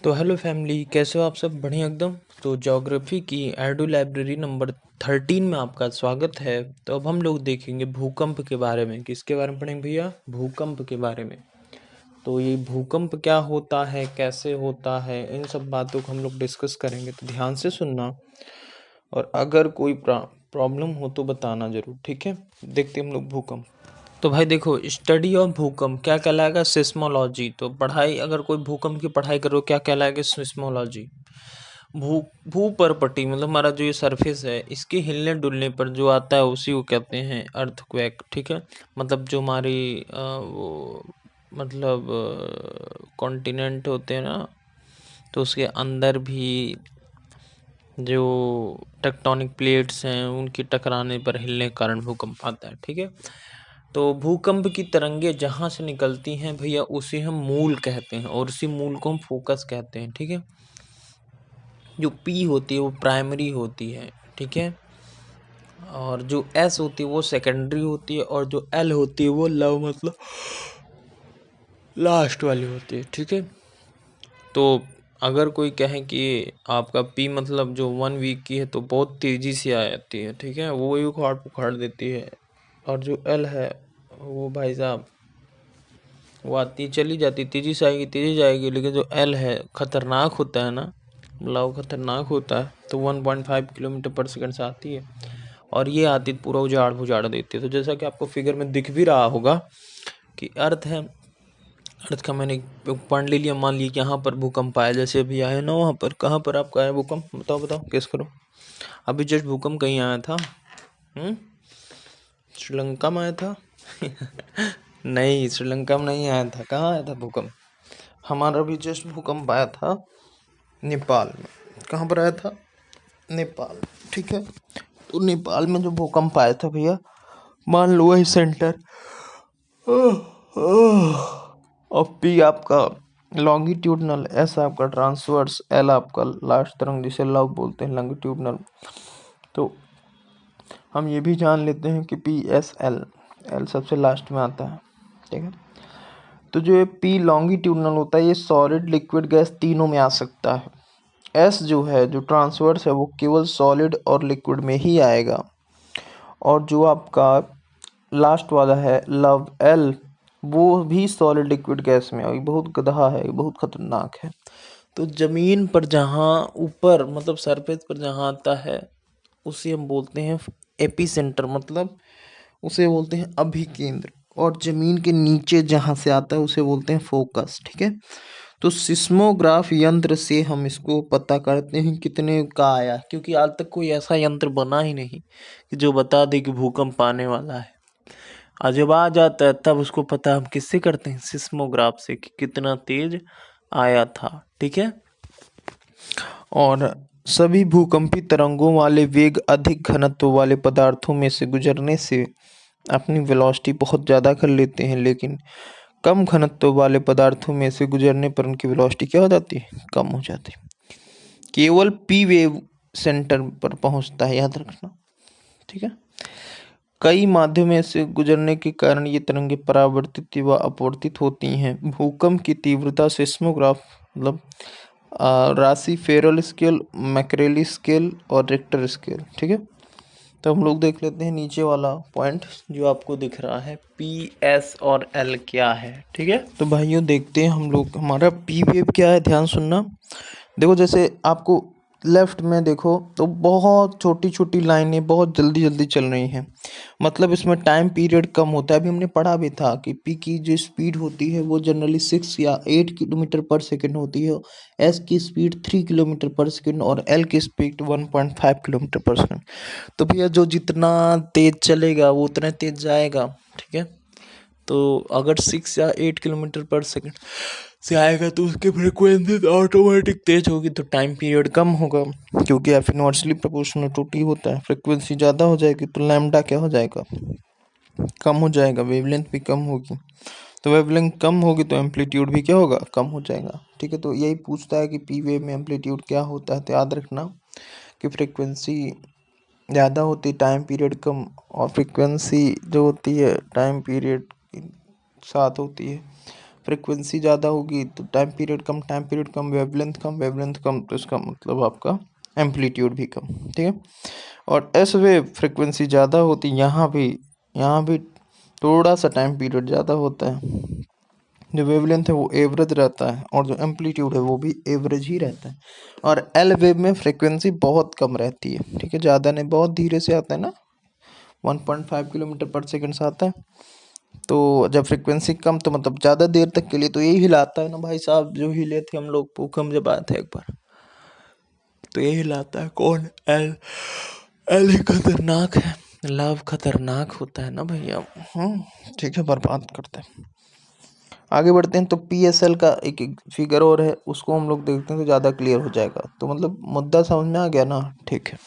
तो hello family, कैसे हो आप सब? बढ़िया एकदम। तो ज्योग्राफी की एडू लाइब्रेरी नंबर 13 में आपका स्वागत है। तो अब हम लोग देखेंगे भूकंप के बारे में। किसके बारे में पढ़ेंगे भैया? भूकंप के बारे में। तो ये भूकंप क्या होता है, कैसे होता है, इन सब बातों को हम लोग डिस्कस करेंगे, तो ध्यान से सुनना। और अगर कोई प्रॉब्लम हो तो बताना जरूर, ठीक है? देखते हैं हम लोग भूकंप। तो भाई देखो, स्टडी ऑफ भूकंप क्या कहलाएगा? सिस्मोलॉजी। तो पढ़ाई, अगर कोई भूकंप की पढ़ाई करो, क्या कहलाएगा? सिस्मोलॉजी। भू भू परपटी मतलब हमारा जो ये सरफेस है, इसके हिलने डुलने पर जो आता है उसी को कहते हैं अर्थक्वेक, ठीक है? मतलब जो हमारी वो मतलब कॉन्टिनेंट होते हैं ना, तो उसके अंदर भी जो टेक्टोनिक प्लेट्स हैं उनकी टकराने पर हिलने के कारण भूकंप आता है, ठीक है? तो भूकंप की तरंगे जहाँ से निकलती हैं भैया, उसे हम मूल कहते हैं, और उसी मूल को हम फोकस कहते हैं, ठीक है? जो पी होती है वो प्राइमरी होती है, ठीक है? और जो एस होती है वो सेकेंडरी होती है, और जो एल होती है वो लव मतलब लास्ट वाली होती है, ठीक है? तो अगर कोई कहे कि आपका पी मतलब जो 1 वीक की है तो बहुत तेज़ी से आ जाती है, ठीक है? वो ही उखाड़ पुखाड़ देती है। और जो एल है वो भाई साहब वो आती चली जाती, तेज़ी से आएगी, तेज़ी जाएगी। लेकिन जो एल है खतरनाक होता है ना, मतलब खतरनाक होता है, तो 1.5 किलोमीटर पर सेकंड से आती है। और ये आती पूरा उजाड़ बुजाड़ देती है। तो जैसा कि आपको फिगर में दिख भी रहा होगा कि अर्थ है, अर्थ का मैंने पढ़ ले लिया। मान लिया कि यहाँ पर भूकंप आया, जैसे अभी आया ना, वहाँ पर कहाँ पर आपका आया भूकंप? बताओ बताओ, गेस करो। अभी जस्ट भूकंप कहीं आया था? श्रीलंका में आया था? नहीं, श्रीलंका में नहीं आया था। कहाँ आया था भूकंप? हमारा भी जस्ट भूकंप आया था नेपाल में। कहाँ पर आया था? नेपाल, ठीक है? तो नेपाल में जो भूकंप आया था भैया, मान लो वही सेंटर। और पी आपका लॉन्गिट्यूडनल, एस आपका ट्रांसवर्स, एल आपका लास्ट तरंग जिसे लव बोलते हैं, लॉन्गिट्यूडनल। तो हम ये भी जान लेते हैं कि पी एस एल, एल सबसे लास्ट में आता है, ठीक है? तो जो ये पी लॉन्गिट्यूडनल होता है, ये सॉलिड लिक्विड गैस तीनों में आ सकता है। एस जो है, जो ट्रांसवर्स है, वो केवल सॉलिड और लिक्विड में ही आएगा। और जो आपका लास्ट वाला है लव एल, वो भी सॉलिड लिक्विड गैस में है। बहुत गधा है, बहुत खतरनाक है। तो जमीन पर जहाँ ऊपर मतलब सरफेस पर जहाँ आता है उसे हम बोलते हैं एपी सेंटर, मतलब उसे बोलते हैं अभिकेंद्र। और जमीन के नीचे जहाँ से आता है उसे बोलते हैं फोकस, ठीक है? तो सिस्मोग्राफ यंत्र से हम इसको पता करते हैं कितने का आया, क्योंकि आज तक कोई ऐसा यंत्र बना ही नहीं कि जो बता दे कि भूकंप आने वाला है। और जब आ जाता है तब उसको पता हम किससे करते हैं? सिस्मोग्राफ से, कि कितना तेज आया था, ठीक है? और सभी भूकंपी तरंगों वाले वेग अधिक घनत्व वाले पदार्थों में से गुजरने से अपनी वेलोसिटी बहुत ज़्यादा कर लेते हैं, लेकिन कम घनत्व वाले पदार्थों में से गुजरने पर उनकी वेलोसिटी क्या हो जाती है? कम हो जाती है। केवल पी वेव सेंटर पर पहुंचता है, याद रखना, ठीक है? कई माध्यमों से गुजरने के कारण ये तरंगे परावर्तित व अपवर्तित होती हैं। भूकंप की तीव्रता सिस्मोग्राफ मतलब राशि फेरल स्केल, मैकरेली स्केल और रिक्टर स्केल, ठीक है? तो हम लोग देख लेते हैं नीचे वाला पॉइंट जो आपको दिख रहा है, पी एस और एल क्या है, ठीक है? तो भाइयों देखते हैं हम लोग, हमारा पी वेव क्या है, ध्यान सुनना। देखो, जैसे आपको लेफ्ट में देखो तो बहुत छोटी छोटी लाइनें बहुत जल्दी जल्दी चल रही हैं, मतलब इसमें टाइम पीरियड कम होता है। अभी हमने पढ़ा भी था कि पी की जो स्पीड होती है वो जनरली 6 या 8 किलोमीटर पर सेकंड होती है, एस की स्पीड 3 किलोमीटर पर सेकंड, और एल की स्पीड 1.5 किलोमीटर पर सेकंड। तो भैया जो जितना तेज चलेगा वो उतना तेज जाएगा, ठीक है? तो अगर 6 या 8 किलोमीटर पर सेकंड से आएगा तो उसकी फ्रिक्वेंसी ऑटोमेटिक तेज होगी, तो टाइम पीरियड कम होगा, क्योंकि F inversely proportional to T होता है। फ्रिक्वेंसी ज़्यादा हो जाएगी तो लैम्डा क्या हो जाएगा? कम हो जाएगा, वेवलेंथ भी कम होगी। तो वेवलेंथ कम होगी तो एम्पलीट्यूड भी क्या होगा? कम हो जाएगा, ठीक है? तो यही पूछता है कि पी वेव में एम्पलीट्यूड क्या होता है। तो याद रखना कि फ्रिक्वेंसी ज़्यादा होती है, टाइम पीरियड कम, और फ्रिक्वेंसी जो होती है टाइम पीरियड साथ होती है, फ्रिक्वेंसी ज़्यादा होगी तो टाइम पीरियड कम, वेवलेंथ कम, तो इसका मतलब आपका एम्पलीट्यूड भी कम, ठीक है। और एस वेव फ्रिक्वेंसी ज़्यादा होती, यहाँ भी थोड़ा सा टाइम पीरियड ज़्यादा होता है। जो वेवलेंथ है वो एवरेज रहता है और जो एम्पलीट्यूड है वो भी एवरेज ही रहता है। और एल वेव में फ्रिक्वेंसी बहुत कम रहती है, ठीक है, ज़्यादा नहीं, बहुत धीरे से आता है ना, 1.5 किलोमीटर पर सेकंड से आता है। तो जब फ्रिक्वेंसी कम तो मतलब ज़्यादा देर तक के लिए, तो यही हिलाता है ना भाई साहब, जो हिले थे हम लोग भूकंप जब आया था एक बार, तो ये हिलाता है कौन, एल। एल ही खतरनाक है, लव खतरनाक होता है ना भैया। ठीक है, बर्बाद करते हैं। आगे बढ़ते हैं तो PSL का एक फिगर और है, उसको हम लोग देखते हैं तो ज़्यादा क्लियर हो जाएगा। तो मतलब मुद्दा समझ में आ गया ना, ठीक है।